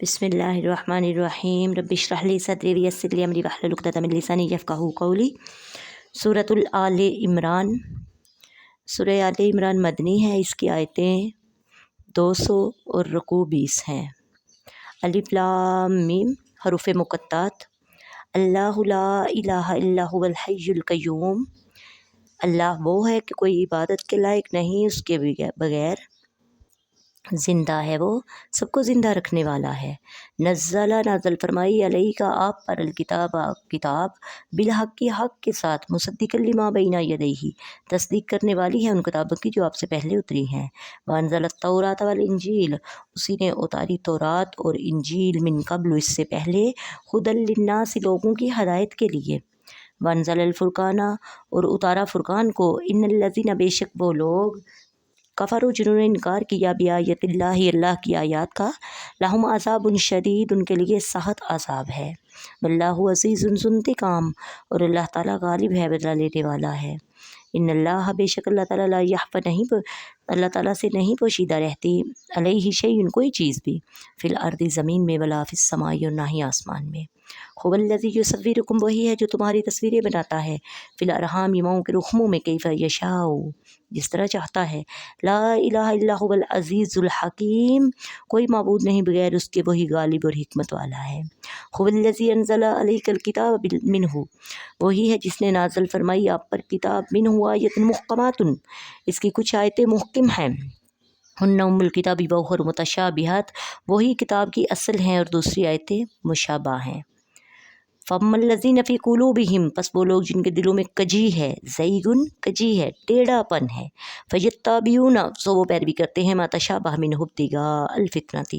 بسم اللہ الرحمن الرحیم رب اشرح لی صدری ویسر لی امری واحلل عقدۃ من لسانی یفقہوا قولی۔ سورۃ آل عمران، سورہ آل عمران مدنی ہے، اس کی آیتیں 200 اور رکوع 20 ہیں۔ الف لام میم حروف مقطعات۔ اللہ لا الہ الا هو الحی القیوم، اللہ وہ ہے کہ کوئی عبادت کے لائق نہیں اس کے بغیر، زندہ ہے، وہ سب کو زندہ رکھنے والا ہے۔ نازل فرمائی علیہ کا آپ پر الکتاب کتاب بالحق کی حق کے ساتھ، مصدقا لما بین یدیہ تصدیق کرنے والی ہے ان کتابوں کی جو آپ سے پہلے اتری ہیں۔ وانزل التوراۃ والانجیل، اسی نے اتاری تورات اور انجیل من قبل اس سے پہلے، ھدی للناس لوگوں کی ہدایت کے لیے۔ وانزل الفرقان، اور اتارا فرقان کو، ان الذین بے شک وہ لوگ، کفروا جنہوں نے انکار کیا بآیات اللہ اللہ کی آیات کا، لہم عذاب شدید ان کے لیے سخت عذاب ہے۔ واللہ عزیز ذو انتقام، اور اللہ تعالیٰ غالب ہے، بدلہ لینے والا ہے۔ ان اللہ بے شک اللہ تعالیٰ لا یخفی نہیں، اللہ تعالیٰ سے نہیں پوشیدہ رہتی، علیہ شیء کوئی چیز بھی، فی الارض زمین میں، ولا فی السماء اور نہ ہی آسمان میں۔ هو الذی یصورکم، وہی ہے جو تمہاری تصویریں بناتا ہے، فی الارحام ماؤں کے رحموں میں، کیف یشاء جس طرح چاہتا ہے۔ لا الہ الا هو العزیز الحکیم، کوئی معبود نہیں بغیر اس کے، وہی غالب اور حکمت والا ہے۔ هو الذی انزل علیک الکتاب منہ، وہی ہے جس نے نازل فرمائی آپ پر کتاب، منہ آیات محکمات، اس کی کچھ آیتیں محکم ہیں۔ ہن ام الکتاب واخر متشابہات، وہی کتاب کی اصل ہیں اور دوسری آیتیں مشابہ ہیں۔ فاما الذین فی قلوبہم، پس وہ لوگ جن کے دلوں میں کجی ہے، زیغن کجی ہے، ٹیڑھا پن ہے، فیتبعون، سو وہ پیروی کرتے ہیں، ما تشابہ منہ ابتغاء الفتنۃ،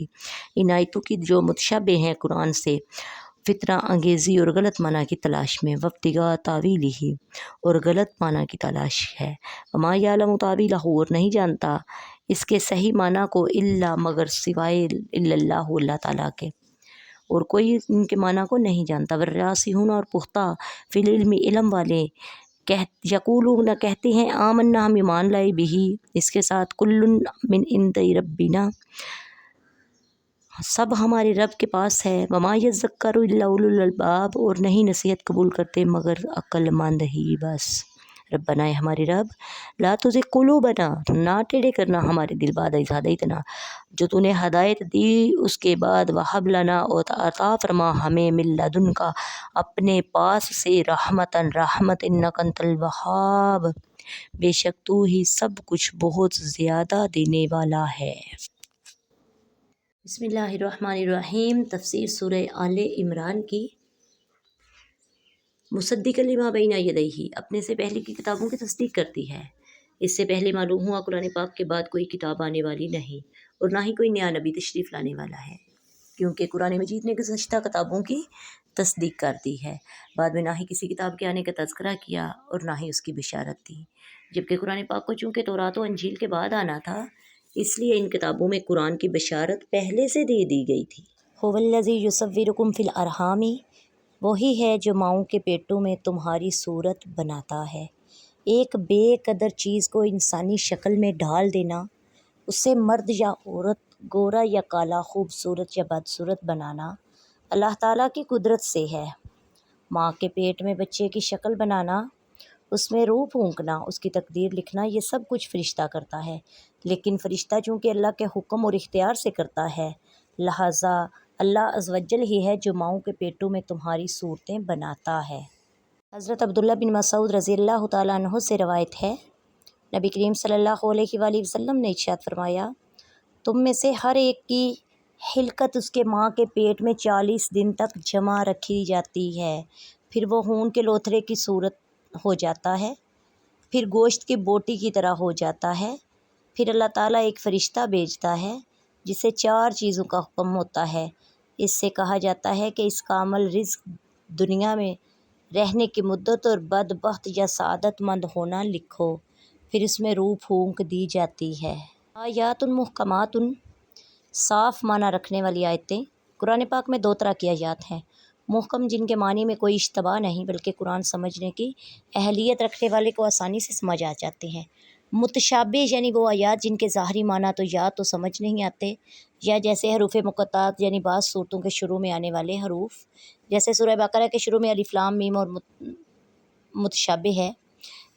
ان آیتوں کی جو متشابہ ہیں قرآن سے، فتنہ انگیزی اور غلط معنی کی تلاش میں، وابتغاء تاویلہ، اور غلط معنی کی تلاش ہے۔ وما یعلم تاویلہ، اور نہیں جانتا اس کے صحیح معنی کو، الا مگر سوائے، الا اللہ اللہ تعالیٰ کے، اور کوئی ان کے معنی کو نہیں جانتا۔ والراسخون، اور پختہ، فی العلم علم والے، یقولون کہتے ہیں، آمنا ہم ایمان لائے، بہ اس کے ساتھ، کل من عند ربنا سب ہمارے رب کے پاس ہے، وما یذکر الا اولو الالباب، اور نہیں نصیحت قبول کرتے مگر عقل مند ہی بس۔ ربنا، اے ہمارے رب، لا تزغ قلوبنا، نہ ٹیڑھے کرنا ہمارے دل بعد اذ ہدیتنا، جو تو نے ہدایت دی اس کے بعد، وہب لنا، اور عطا فرما ہمیں، من لدنک اپنے پاس سے، رحمتاً رحمت، انک انت الوہاب، بے شک تو ہی سب کچھ بہت زیادہ دینے والا ہے۔ بسم اللہ الرحمن الرحیم۔ تفسیر سورہ آل عمران کی۔ مصدقا لما بین یدیہ، اپنے سے پہلے کی کتابوں کی تصدیق کرتی ہے۔ اس سے پہلے معلوم ہوا قرآن پاک کے بعد کوئی کتاب آنے والی نہیں، اور نہ ہی کوئی نیا نبی تشریف لانے والا ہے، کیونکہ قرآن مجید نے گزشتہ کتابوں کی تصدیق کر دی ہے، بعد میں نہ ہی کسی کتاب کے آنے کا تذکرہ کیا اور نہ ہی اس کی بشارت دی، جبکہ قرآن پاک کو چونکہ تورات و انجیل کے بعد آنا تھا، اس لیے ان کتابوں میں قرآن کی بشارت پہلے سے دے دی گئی تھی۔ هو الذی یصورکم فی الارحام، وہی ہے جو ماؤں کے پیٹوں میں تمہاری صورت بناتا ہے۔ ایک بے قدر چیز کو انسانی شکل میں ڈھال دینا، اسے مرد یا عورت، گورا یا کالا، خوبصورت یا بدصورت بنانا، اللہ تعالیٰ کی قدرت سے ہے۔ ماں کے پیٹ میں بچے کی شکل بنانا، اس میں روح پھونکنا، اس کی تقدیر لکھنا، یہ سب کچھ فرشتہ کرتا ہے، لیکن فرشتہ چونکہ اللہ کے حکم اور اختیار سے کرتا ہے، لہٰذا اللہ عز و جل ہی ہے جو ماؤں کے پیٹوں میں تمہاری صورتیں بناتا ہے۔ حضرت عبداللہ بن مسعود رضی اللہ تعالیٰ عنہ سے روایت ہے، نبی کریم صلی اللہ علیہ وآلہ وسلم نے ارشاد فرمایا، تم میں سے ہر ایک کی خلقت اس کے ماں کے پیٹ میں 40 دن تک جمع رکھی جاتی ہے، پھر وہ خون کے لوتھڑے کی صورت ہو جاتا ہے، پھر گوشت کی بوٹی کی طرح ہو جاتا ہے، پھر اللہ تعالیٰ ایک فرشتہ بھیجتا ہے جسے 4 چیزوں کا حکم ہوتا ہے، اس سے کہا جاتا ہے کہ اس کا عمل رزق، دنیا میں رہنے کی مدت اور بدبخت یا سعادت مند ہونا لکھو، پھر اس میں روح پھونک دی جاتی ہے۔ آیات محکمات، صاف معنی رکھنے والی آیتیں۔ قرآن پاک میں 2 طرح کی آیات ہیں، محکم جن کے معنی میں کوئی اشتباہ نہیں بلکہ قرآن سمجھنے کی اہلیت رکھنے والے کو آسانی سے سمجھ آ جاتے ہیں، متشابہ یعنی وہ آیات جن کے ظاہری معنی تو یا تو سمجھ نہیں آتے، یا جیسے حروف مقطعات یعنی بعض صورتوں کے شروع میں آنے والے حروف، جیسے سورہ بقرہ کے شروع میں الف لام میم اور متشابہ ہے،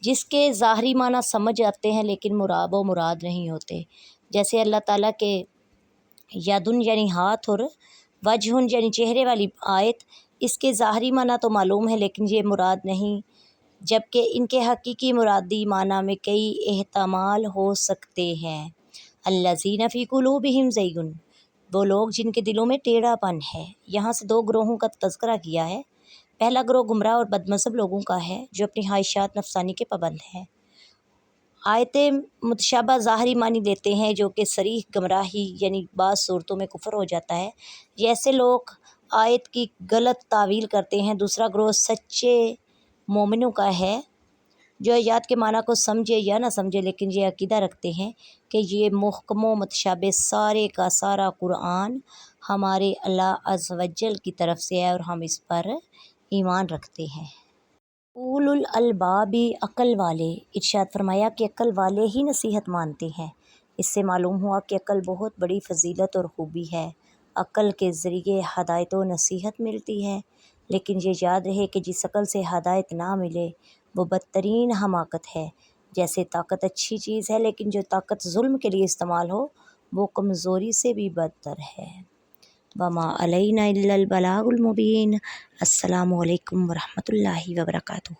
جس کے ظاہری معنی سمجھ آتے ہیں لیکن مراد نہیں ہوتے، جیسے اللہ تعالیٰ کے یدن یعنی ہاتھ اور وجہن یعنی چہرے والی آیت، اس کے ظاہری معنی تو معلوم ہے لیکن یہ مراد نہیں، جبکہ ان کے حقیقی مرادی معنی میں کئی احتمال ہو سکتے ہیں۔ الذین فی قلوبہم زیغ، وہ لوگ جن کے دلوں میں ٹیڑھا پن ہے۔ یہاں سے دو گروہوں کا تذکرہ کیا ہے۔ پہلا گروہ گمراہ اور بد مذہب لوگوں کا ہے جو اپنی خواہشات نفسانی کے پابند ہیں۔ آیت متشابہ ظاہری معنی لیتے ہیں جو کہ صریح گمراہی یعنی بعض صورتوں میں کفر ہو جاتا ہے، یہ ایسے لوگ آیت کی غلط تعویل کرتے ہیں۔ دوسرا گروہ سچے مومنوں کا ہے جو آیات کے معنی کو سمجھے یا نہ سمجھے لیکن یہ عقیدہ رکھتے ہیں کہ یہ محکم و متشابہ سارے کا سارا قرآن ہمارے اللہ عز و جل کی طرف سے ہے اور ہم اس پر ایمان رکھتے ہیں۔ اولو الالباب، عقل والے، ارشاد فرمایا کہ عقل والے ہی نصیحت مانتے ہیں۔ اس سے معلوم ہوا کہ عقل بہت بڑی فضیلت اور خوبی ہے۔ عقل کے ذریعے ہدایت و نصیحت ملتی ہے، لیکن یہ یاد رہے کہ جس عقل سے ہدایت نہ ملے وہ بدترین حماقت ہے۔ جیسے طاقت اچھی چیز ہے لیکن جو طاقت ظلم کے لیے استعمال ہو وہ کمزوری سے بھی بدتر ہے۔ وما علینا الا البلاغ المبین۔ السلام علیکم ورحمۃ اللہ وبرکاتہ۔